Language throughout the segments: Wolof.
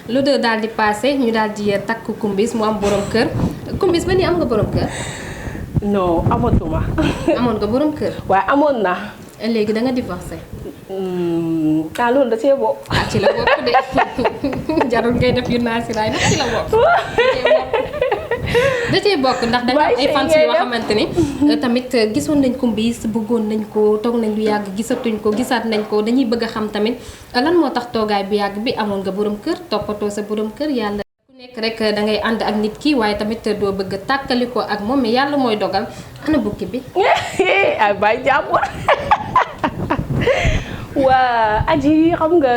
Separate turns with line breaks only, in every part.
lu de daal di passé ñu daal di takk Kumbis mu am borom kër Kumbis ba nii am nga borom kër.
non amatuma.
amoon nga borom kër.
waaye amoon na.
léegi da nga divorcé.
ah loolu da cee bokk.
ah ci la bokk de jarul ngay def yu naa si laay ndax ci la bokk. da cee bokk ndax da nga am ay fans yoo xamante ni tamit gisoon nañ Kumbis bëggoon nañ ko toog nañ lu yàgg gisatuñ ko gisaat nañ ko dañuy bëgg a xam tamit lan moo tax toogaay bu yàgg bi amoon nga borom kër toppatoo sa borom kër yàlla ku nekk rek da ngay ànd ak nit ki waaye tamit doo bëgg a tàkkali ko ak moom mais yàlla mooy dogal ana bukki bi.
ay bàyyi jàmbur. waa aji xam nga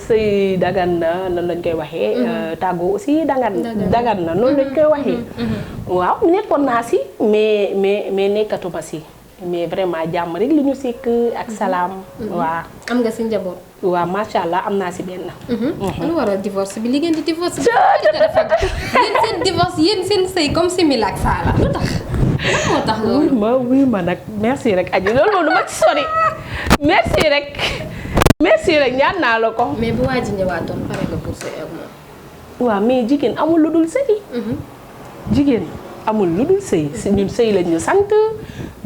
sëy dagan na nan lañ koy waxee. tàggoo aussi dagan na noonu lañ koy waxee. waaw nekkoon naa si mais nekkatuma si mais vraiment jàmm rek li ñu sekk ak salaam. waaw
am nga si njaboot.
waaw macha allah am naa si benn.
lu waral divorce bi li ngeen di divorce bi. yéen seen divorce yéen seen sëy comme Simila ak Sala lu tax. moo tax loolu
wuy ma nag merci rek aji loolu moom du ma ci sori. merci rek ñaan naa la ko.
mais bu waa ji ñëwaatoon pare nga pour sëy ak moom.
waaw mais jigéen amul lu dul sëy. jigéen amul lu dul sëy ñun sëy lañ ñu sant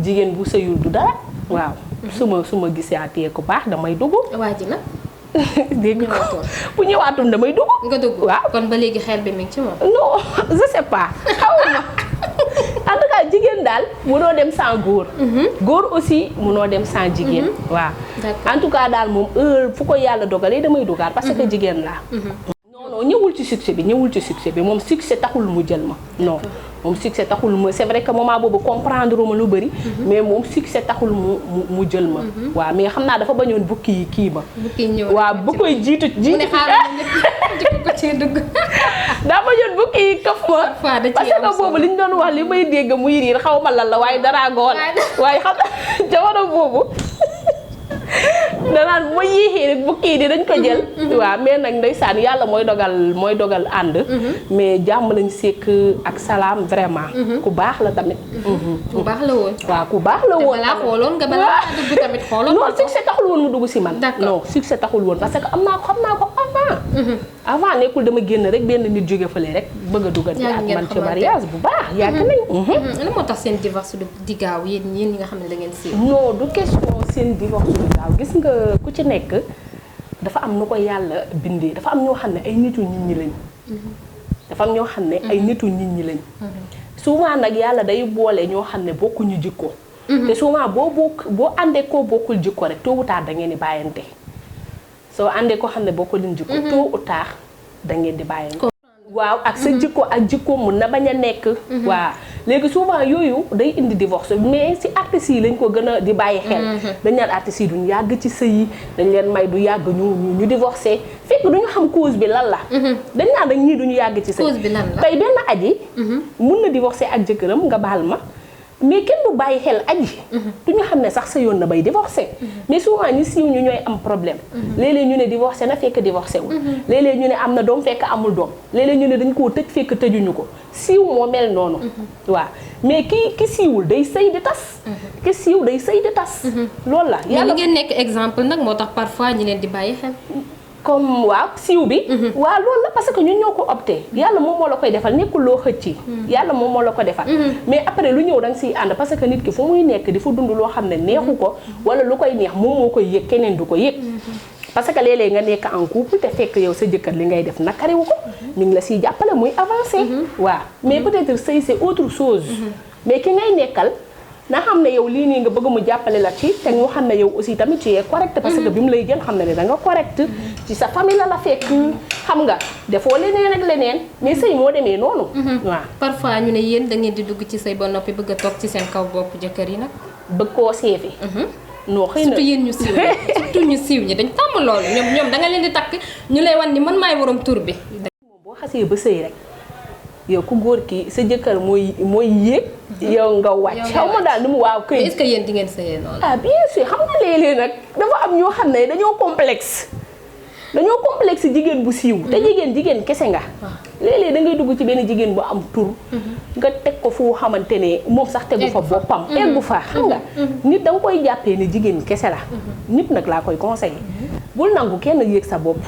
jigéen bu sëyul du dara. waaw su ma gisaatee ku baax damay dugg.
waa ji nag.
dégg ko bu ñëwaatoon damay dugg.
nga dugg
waaw
kon ba léegi xel bi mi ngi ci moom.
non je sais pas xaw ma en tout cas jigéen daal munoo dem sans góor. góor aussi munoo dem sans jigéen. waaw en tout cas daal moom fu ko yàlla dogalee damay dugaat parce que jigéen laa. non ñëwul ci succès bi moom succès taxul mu jël ma non. moom succès taxul ma c'est vrai que moment boobu comprendre ma lu bëri. mais moom succès taxul mu jël ma. waaw mais xam naa dafa bañoon bukki yi kii ma.
bukki ñëw
waaw bu koy jiitu.
mu ne xaaral ma njëkk ko cee dugg.
daa bañoon bukki yi këf ma. parce que boobu li ñu doon wax li may dégg muy riir xaw ma lan la waaye dara goon waaye xam jamono boobu. danaan bu ma yéexee rek bukki yi dañ ko jël. waaw mais nag ndeysaan yàlla mooy dogal ànd. mais jàmm lañ sekk ak salaam vraiment. ku baax la tamit.
ku baax la woon.
waaw ku baax la woon.
balaa xooloon nga balaa dugg tamit xooloon.
non succès taxul woon mu dugg si man.
d'accord
non succès taxul woon parce que xam naa ko avant. avant nekkul dama génn rek benn nit jóge fële rek bëgg a duggante ak man ci mariage bu baax yàgg nañ.
lan moo tax seen divorce di gaaw yéen ñi nga xam ne da ngeen siiw.
non du question seen divorce du gaaw gis nga ku ci nekk dafa am nu ko yàlla bindee dafa am ñoo xam ne ay nitu nit ñi lañ. dafa am ñoo xam ne ay nitu nit ñi lañ. souvent nag yàlla day boole ñoo xam ne bokkuñu jikko. te souvent boo àndee koo bokkul jikko rek tôt ou tard da ngeen di bàyyante. soo àndee koo xam ne bokkul jikko tôt ou tard da ngeen di bàyyante. waaw ak sa jikko ak jikko mun na bañ a nekk. waaw léegi souvent yooyu day indi divorce mais si artistes yi lañ ko gën a di bàyyi xel. dañ naan artistes yi duñ yàgg ci sëy yi dañ leen may du yàgg ñu divorcé fekk duñu xam cause bi lan la. dañ naan rek ñii duñu yàgg ci sëy.
cause bi lan la
tey benn aji. mun na divorcé ak jëkkëram nga baal ma. mais kenn du bàyyi xel aji. du ñu xam ne sax sa yoon na bay divorcé. mais souvent ñi siiw ñu ñooy am problème. léeg-léeg ñu ne divorcé na fekk divorcé wul. léeg-léeg ñu ne am na doom fekk amul doom. léeg-léeg ñu ne dañ koo tëj fekk tëjuñu ko siiw moo mel noonu. waaw mais ki siiwul day sëy di tas. ki siiw day sëy di tas. loolu la
yàlla ngeen nekk exemple nag moo tax parfois ñi leen di bàyyi xel.
comme waaw siiw bi. waaw loolu la parce que ñun ñoo ko opté yàlla moom moo la koy defal nekkul loo xëcc. yàlla moom moo la ko defal. mais après lu ñëw da nga siy ànd parce que nit ki fu muy nekk di fa dund loo xam ne neexu ko wala lu koy neex moom moo koy yëg keneen du ko yëg. parce que léeg-léeg nga nekk en couple te fekk yow sa jëkkër li ngay def nakariwu ko. mi ngi la siy jàppale muy avancé. waaw mais peut-être sëy c'est autre chose. mais ki ngay nekkal. na xam ne yow lii nii nga bëgg mu jàppale la ci te nga xam ne yow aussi tamit tu es correct parce que bi mu lay jël xam ne da nga correct ci sa famille la fekk xam nga defoo leneen ak leneen mais sëy moo demee noonu. waaw
parfois ñu ne yéen da ngeen di dugg ci sëy ba noppi bëgg a toog ci seen kaw bopp jëkkër yi nag.
bëgg koo seefi. non xëy na
surtout yéen ñu siiw ñi surtout ñu siiw ñi dañ tàmm loolu ñoom da nga leen di takk ñu lay wan ni man maay borom tur bi.
moom boo xasee ba sëy rek. yow ku góor ki sa jëkkër mooy yéeg. yow nga wàcc xaw ma daal ni mu waaw këy.
est-ce que yéen di ngeen sëyee noonu.
ah bien sûr xam nga léeg-léeg nag dafa am ñoo xam ne dañoo complexe jigéen bu siiw. te jigéen kese nga. léeg-léeg da ngay dugg ci benn jigéen bu am tur. nga teg ko fu xamante ne moom sax tegu fa boppam. eggu fa xam nga. nit da nga koy jàppee ne jigéen kese la. nit nag laa koy conseillé. bul nangu kenn yéeg sa bopp.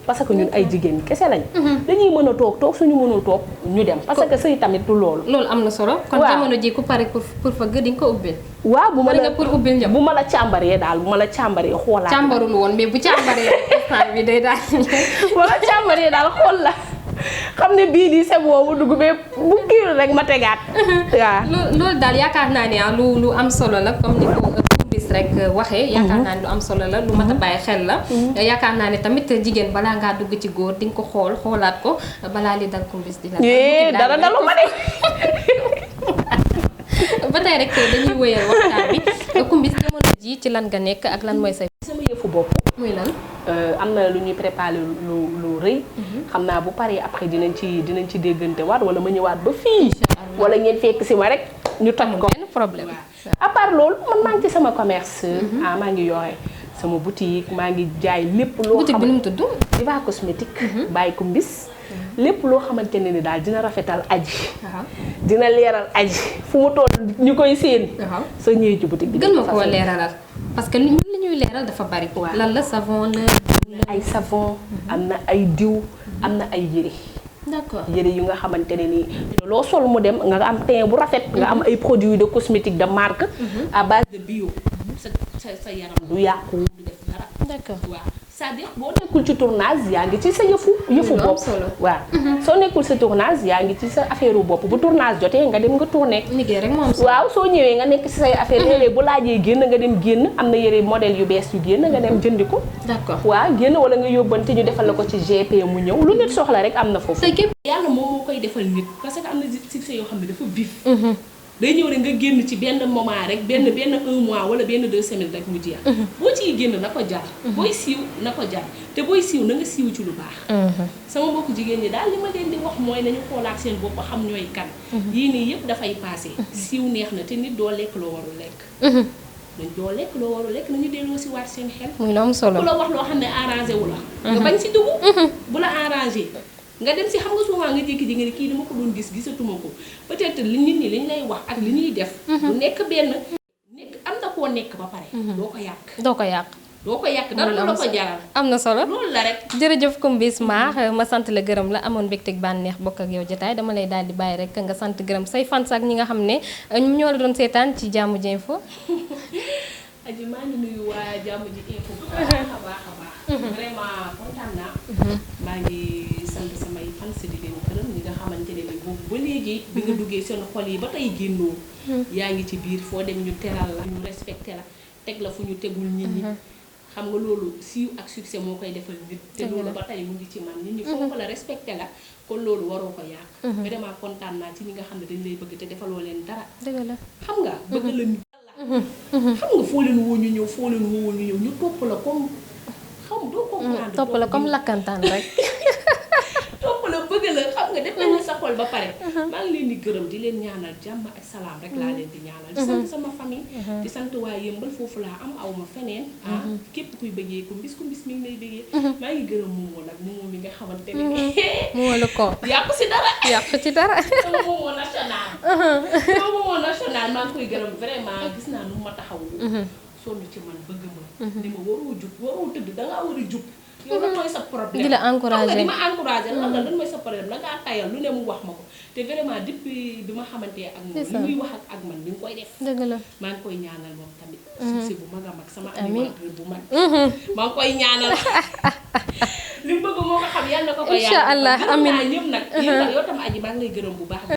parce que ñun ay jigéen kese lañ. dañuy mën a toog suñu mënul toog ñu dem parce que sëy tamit du loolu.
loolu am na solo. kon jamono ji ku pare pour fëgg di nga ko ubbil.
waaw bu ma la
pour ubbil njab
bu ma la càmbaree daal bu ma la càmbaree xoolaat.
càmbarul woon mais bu càmbaree instant bi day daal.
wala càmbaree daal xool la xam ne bii di c'est bon bu dugg mais bu kii rek ma tegaat. waaw
loolu daal yaakaar naa ne lu am solo la comme ni ko bis rek waxee. yaakaar naa ne lu am solo la lu mat a bàyyi xel la. yaakaar naa ne tamit jigéen balaa ngaa dugg ci góor di nga ko xoolaat ko balaa li dal kumbis di la.
dara dalu ma de.
ba tey rek dañuy wëyal waxtaan bi kumbis jamono ji ci lan nga nekk ak lan mooy say.
sama yëfu bopp.
muy lan.
am na lu ñuy préparé lu rëy. xam naa bu paree après dinañ ci déggante waat wala ma ñëwaat ba fii. wala ngeen fekk si ma rek ñu toj ko.
benn problème.
à part loolu man maa ngi ci sama commerce. maa ngi yore sama boutique maa ngi jaay lépp loo.
boutique bi nu mu tudd.
Diva cosmétique. bàyyi ko mbis. lépp loo xamante ne ni daal dina rafetal aji. dina leeral aji fu mu toll ñu koy séen. soo ñëwee ci boutique bi.
gën ma koo leeralal parce que ñun li ñuy leeral dafa bari. lan la savon la.
ay savon. am na ay diw am na ay yére.
d'accord
yére yu nga xamante ne nii loo sol mu dem nga am teint bu rafet. nga am ay produits de cosmétique de marque. à base de bio. sa yaram du yàqu du def dara.
d'accord
waaw c'est-à-dire boo nekkul ci tournage yaa ngi ci sa yëfu bopp. waaw soo nekkul sa tournage yaa ngi ci sa affaire bopp bu tournage jotee nga dem nga tourné.
liggéey rek moom
waaw soo ñëwee nga nekk ci say affaire léeg-léeg bu laajee génn nga dem génn am na yére modèle yu bees yu génn nga dem jëndi ko.
d'accord
waaw génn wala nga yóbbante ñu defal la ko ci GP mu ñëw lu nit soxla rek am na foofu. yàlla moom moo koy defal nit parce que am na succès yoo xam ne dafa vif. day ñëw rek nga génn ci benn moment rek benn 1 mois wala benn 2 semaines rek mu jeex. boo ciy génn na ko jar. booy siiw na ko jar te booy siiw na nga siiw ci lu baax. sama mbokku jigéen ñi daal li ma leen di wax mooy nañu xoolaat seen bopp xam ñooy kan. yii nii yëpp dafay passé. siiw neex na te nit doo lekk loo warul lekk. nañ doo lekk loo warul lekk nañu delloo si waat seen xel.
muy lu am solo
bu la wax loo xam ne arrangé wu la. nga bañ si dugg. bu la arrangé. nga dem si xam nga souvent nga jékki ji nga ne kii dama ko doon gisatuma ko peut-être li nit ñi liñ lay wax ak li ñuy def. du nekk benn nekk am na koo nekk ba pare. doo ko yàq. doo ko yàq dara la ko jaral.
am na solo
loolu la rek.
jërëjëf Kumbis ma sant la gërëm la amoon mbégte bànneex bokk ak yow jotaay dama lay daal di bàyyi rek nga sant gërëm say fans ak ñi nga xam ne ñoo la doon seetaan ci Jammj Info.
aji maa ngi nuyu waa Jammj Info bu baax a baax. vraiment kontaan naa. maa ngi sant samay fans di leen gërëm ñi nga xamante ne ni boobu ba léegi. bi nga duggee seen xol yi ba tey génnoo. yaa ngi ci biir foo dem ñu teral la ñu respecté la teg la fu ñu tegul nit ñi. xam nga loolu siiw ak succès moo koy defal nit. te loolu ba tey mu ngi ci man nit ñi foofu la respecté la kon loolu waroo ko yàq. vraiment kontaan naa ci ñi nga xam ne dañ lay bëgg te defaloo leen dara.
dëgg la
xam nga bëgg la nit. xam nga foo leen woo ñu ñëw foo leen woo ñu ñëw ñu topp la comme xam doo comprendre.
topp la comme lakkantaan rek.
topp la bëgg la xam nga def nañu sa xol ba pare. maa ngi leen di gërëm di leen ñaanal jàmm ak salaam rek laa leen di ñaanal. di sant sama famille. di sant waa Yëmbal foofu laa am aw ma feneen. képp kuy bëggee Kumbis mi ngi lay bëggee. maa ngi gërëm Momo nag Momo mi nga xamante ne.
Momo le con.
yàqu si dara.
yàqu ci dara.
sama Momo national. sama Momo national maa ngi koy gërëm vraiment gis naa nu ma taxawul. sonn ci man bëgg ma. ni ma waroo jub waroo tëdd dangaa war a jub. yow lan mooy sa problème
di la encouragé
di ma encouragé lan mooy sa problème dangaa tayal lu ne mu wax ma ko te vraiment depuis bi ma xamantee ak moom li muy wax ak man ni nga koy def.
dëgg la
maa ngi koy ñaanal moom tamit. succès bu mag a mag sama animateur bu mag. maa ngi koy ñaanal. li mu bëgg moo ko xam yàlla na ko ko yàlla.
incha allah amiin
ñëpp nag. yow tam aji maa ngi lay gërëm bu baax.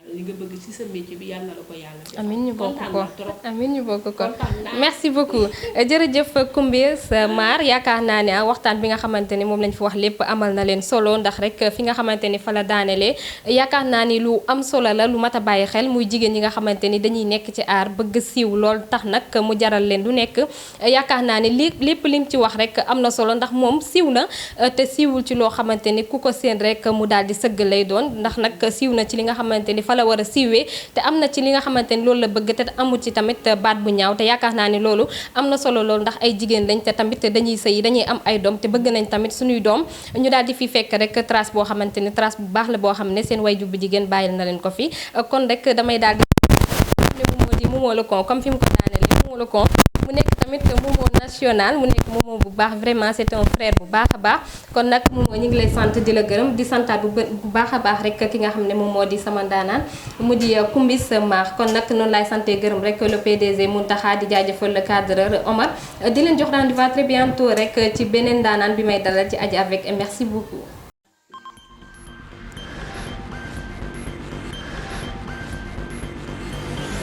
li nga bëgg ci sa métier bi yàlla na la ko yàlla.
amiin ñu bokk ko amiin ñu bokk ko merci beaucoup jërëjëf Kumbis Maar yaakaar naa ne waxtaan bi nga xamante ni moom lañ fi wax lépp amal na leen solo ndax rek fi nga xamante ni fa la daanelee yaakaar naa ni lu am solo la lu mat a bàyyi xel muy jigéen ñi nga xamante ni dañuy nekk ci aar bëgg siiw lool tax nag mu jaral leen du nekk yaakaar naa ni lépp lim ci wax rek am na solo ndax moom siiw na te siiwul ci loo xamante ni ku ko seen rek mu daal di sëgg lay doon ndax nag siiw na ci li nga xamante ni fa la war a siiwee te am na ci li nga xamante ni loolu la bëgg te amul ci tamit baat bu ñaaw te yaakaar naa ni loolu am na solo loolu ndax ay jigéen lañ te tamit dañuy sëy dañuy am ay doom te bëgg nañ tamit suñuy doom ñu daal di fi fekk rek trace boo xamante ni trace bu baax la boo xam ne seen way jubbu jigéen bàyyil na leen ko fi kon rek damay daal di Momo le con comme fi mu ko daanelee Momo le con mu nekk tamit Momo national mu nekk Momo bu baax vraiment c'est un frère bu baax a baax kon nag Momo ñu ngi lay sant di la gërëm di santaat bu baax a baax rek ki nga xam ne moom moo di sama ndaanaan mu di Kumbis Mar kon nag noonu laay sante gërëm rek le PDG Mountakha di jaajëfal le cadreur Omar di leen jox rendez-vous très bientôt rek ci beneen ndaanaan bi may dalal ci Adji avec et merci beaucoup